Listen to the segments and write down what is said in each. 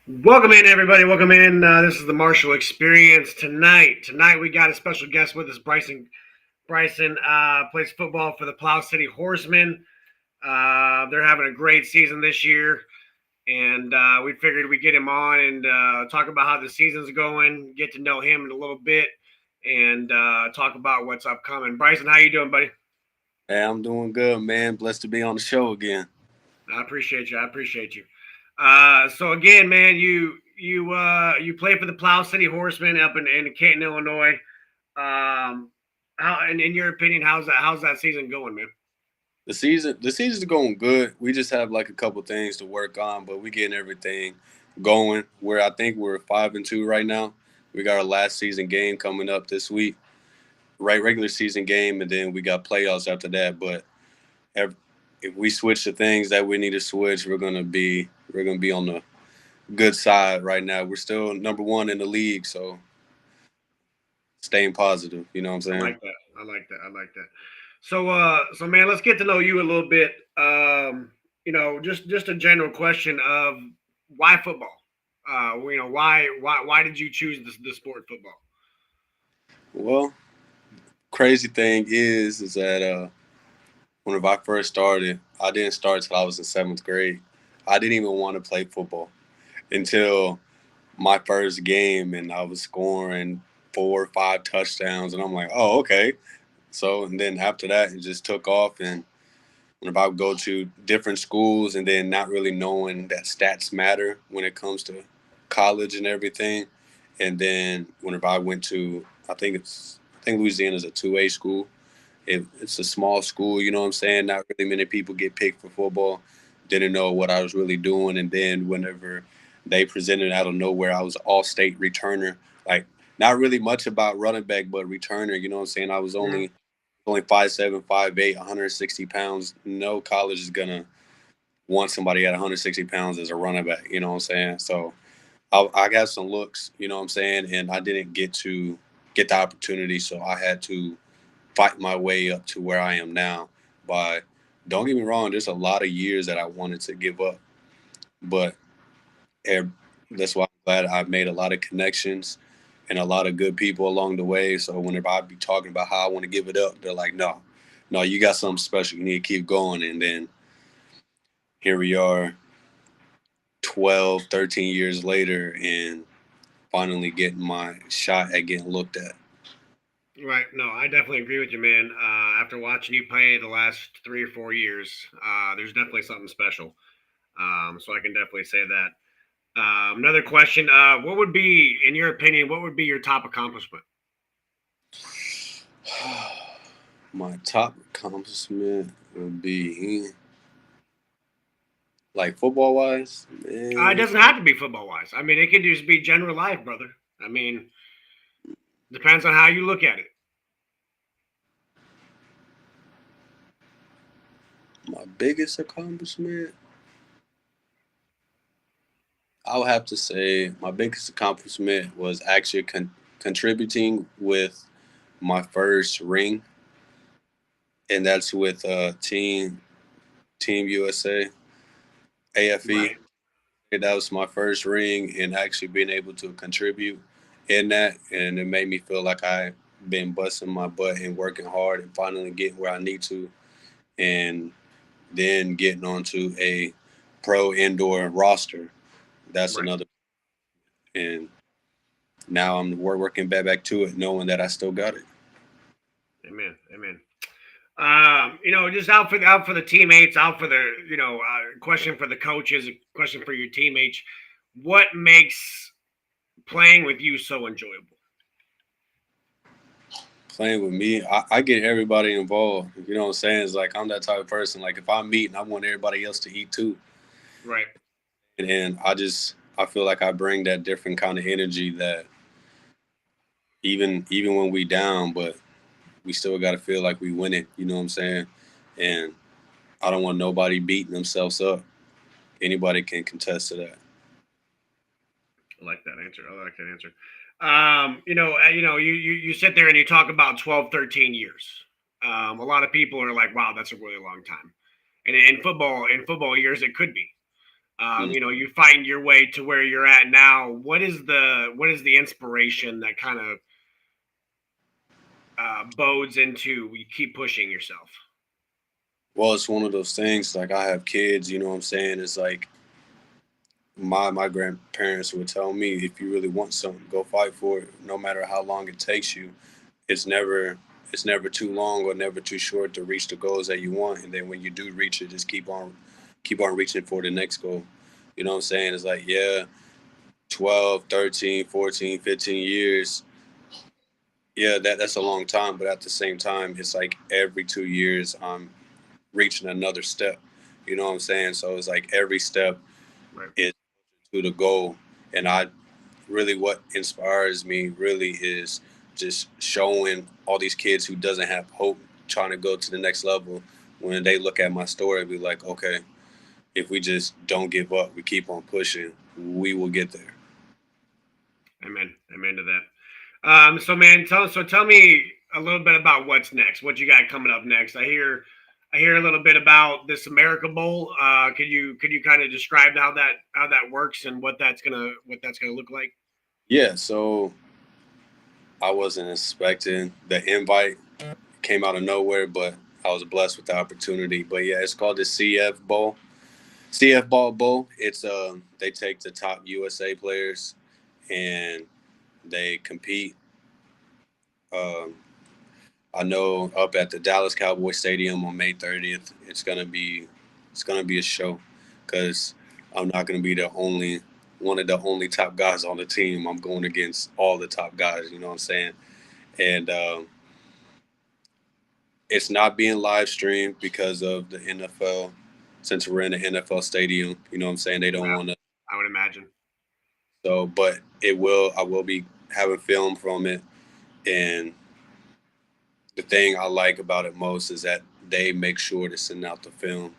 Welcome in, everybody. Welcome in. This is the Marshall Experience tonight. We got a special guest with us, Bryson. Bryson plays football for the Plow City Horsemen. They're having a great season this year, and we figured we'd get him on and talk about how the season's going, get to know him in a little bit, and talk about what's upcoming. Bryson, how you doing, buddy? Hey, I'm doing good, man. Blessed to be on the show again. I appreciate you. I appreciate you. So again, man, you play for the Plow City Horsemen up in Canton, Illinois. How, in your opinion, how's that season going, man? The season's going good. We just have like a couple things to work on, but we getting everything going. I think we're 5-2 right now. We got our last season game coming up this week, right? Regular season game, and then we got playoffs after that. But if, if we switch the things that we need to switch, we're gonna be on the good side right now. We're still number one in the league, so staying positive. You know what I'm I saying? like that. I like that. I like that. So man, let's get to know you a little bit. Just a general question of why football. Why did you choose the sport football? Well, crazy thing is that whenever I first started, I didn't start till I was in seventh grade. I didn't even want to play football until my first game, and I was scoring 4 or 5 touchdowns, and I'm like, oh, okay. So, and then after that, it just took off. And whenever I would go to different schools, and then not really knowing that stats matter when it comes to college and everything, and then whenever I went to, I think Louisiana's a 2A school. It's a small school, you know what I'm saying? Not really many people get picked for football. Didn't know what I was really doing. And then whenever they presented out of nowhere, I was all state returner. Like, not really much about running back, but returner, you know what I'm saying? I was Mhm. only 5'7", 5'8", 160 pounds. No college is gonna want somebody at 160 pounds as a running back, you know what I'm saying? So I got some looks, you know what I'm saying, and I didn't get the opportunity, so I had to fight my way up to where I am now. By Don't get me wrong, there's a lot of years that I wanted to give up, but that's why I'm glad I've made a lot of connections and a lot of good people along the way. So whenever I be talking about how I want to give it up, they're like, no, no, you got something special. You need to keep going. And then here we are 12, 13 years later and finally getting my shot at getting looked at. Right. No, I definitely agree with you, man. After watching you play the last 3 or 4 years, there's definitely something special. So I can definitely say that. Another question: what would be, in your opinion, what would be your top accomplishment? My top accomplishment would be, like, football wise, It man. doesn't have to be football wise. I mean, it could just be general life, brother. I mean, depends on how you look at it. My biggest accomplishment, I would have to say my biggest accomplishment was actually contributing with my first ring, and that's with Team USA AFE. Right. That was my first ring, and actually being able to contribute in that, and it made me feel like I been busting my butt and working hard and finally getting where I need to, and then getting onto a pro indoor roster. That's Right. another, and now we're working back to it, knowing that I still got it. Amen. Amen. Just out for the teammates, out for the question for the coaches, a question for your teammates. What makes playing with you so enjoyable? Playing with me, I get everybody involved. You know what I'm saying? It's like I'm that type of person. Like if I'm eating, I want everybody else to eat too. Right. And I feel like I bring that different kind of energy that even when we down, but we still got to feel like we win it. You know what I'm saying? And I don't want nobody beating themselves up. Anybody can contest to that. I like that answer. I like that answer. You sit there and you talk about 12, 13 years. A lot of people are like, "Wow, that's a really long time." And in football years, it could be. Mm. You find your way to where you're at now. What is the inspiration that kind of bodes into you keep pushing yourself? Well, it's one of those things. Like I have kids, you know what I'm saying? It's like my grandparents would tell me, if you really want something, go fight for it, no matter how long it takes you. It's never it's never too long or never too short to reach the goals that you want. And then when you do reach it, just keep on reaching for the next goal. You know what I'm saying? It's like, yeah, 12, 13, 14, 15 years. Yeah, that's a long time, but at the same time, it's like every 2 years I'm reaching another step. You know what I'm saying? So it's like every step Right. is to the goal. And I really, what inspires me really is just showing all these kids who doesn't have hope trying to go to the next level. When they look at my story, be like, okay, if we just don't give up, we keep on pushing, we will get there. Amen. Amen to that. So man, tell me a little bit about what's next. What you got coming up next? I hear a little bit about this America Bowl. Could you kind of describe how that works and what that's gonna look like? Yeah, so I wasn't expecting the invite. It came out of nowhere, but I was blessed with the opportunity. But yeah, it's called the CF Bowl. CF Ball Bowl. It's they take the top USA players and they compete. Um, I know up at the Dallas Cowboy Stadium on May 30th, it's gonna be a show because I'm not gonna be the only one of the only top guys on the team. I'm going against all the top guys. You know what I'm saying? And it's not being live streamed because of the NFL. Since we're in the NFL stadium, you know what I'm saying? They don't Wow, want to. I would imagine. So, but it will. I will be having film from it, and the thing I like about it most is that they make sure to send out the film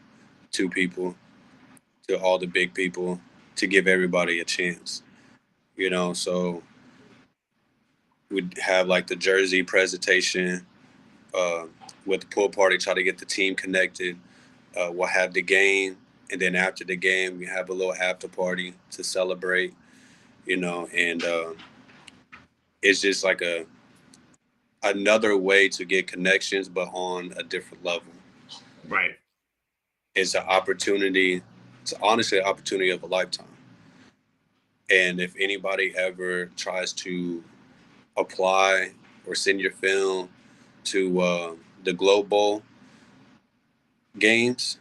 to people, to all the big people, to give everybody a chance. So we'd have like the jersey presentation uh, with the pool party, try to get the team connected. We'll have the game, and then after the game, we have a little after party to celebrate. And it's just like a another way to get connections, but on a different level. Right. It's an opportunity. It's honestly an opportunity of a lifetime. And if anybody ever tries to apply or send your film to the Global Games,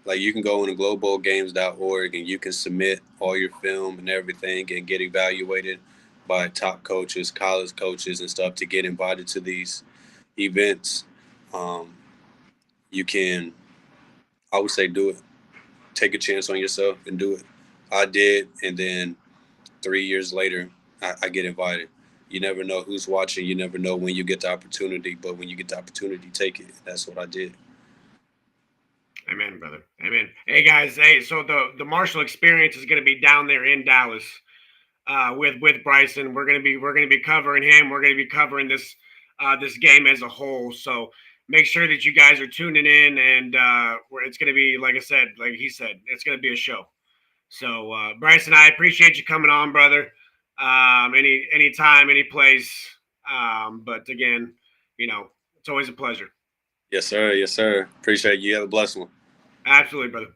like you can go on to globalgames.org and you can submit all your film and everything and get evaluated by top coaches, college coaches, and stuff to get invited to these events. Um, you can, I would say, do it. Take a chance on yourself and do it. I did, and then 3 years later, I get invited. You never know who's watching. You never know when you get the opportunity, but when you get the opportunity, take it. That's what I did. Amen, brother. Amen. Hey guys, hey, so the Marshall experience is gonna be down there in Dallas with Bryson. We're gonna be covering him. We're gonna be covering this game as a whole. So make sure that you guys are tuning in, and it's gonna be like I said, like he said, it's gonna be a show. So Bryson, I appreciate you coming on, brother. Any time, any place. But again, it's always a pleasure. Yes, sir. Yes, sir. Appreciate you. Have a blessed one. Absolutely, brother.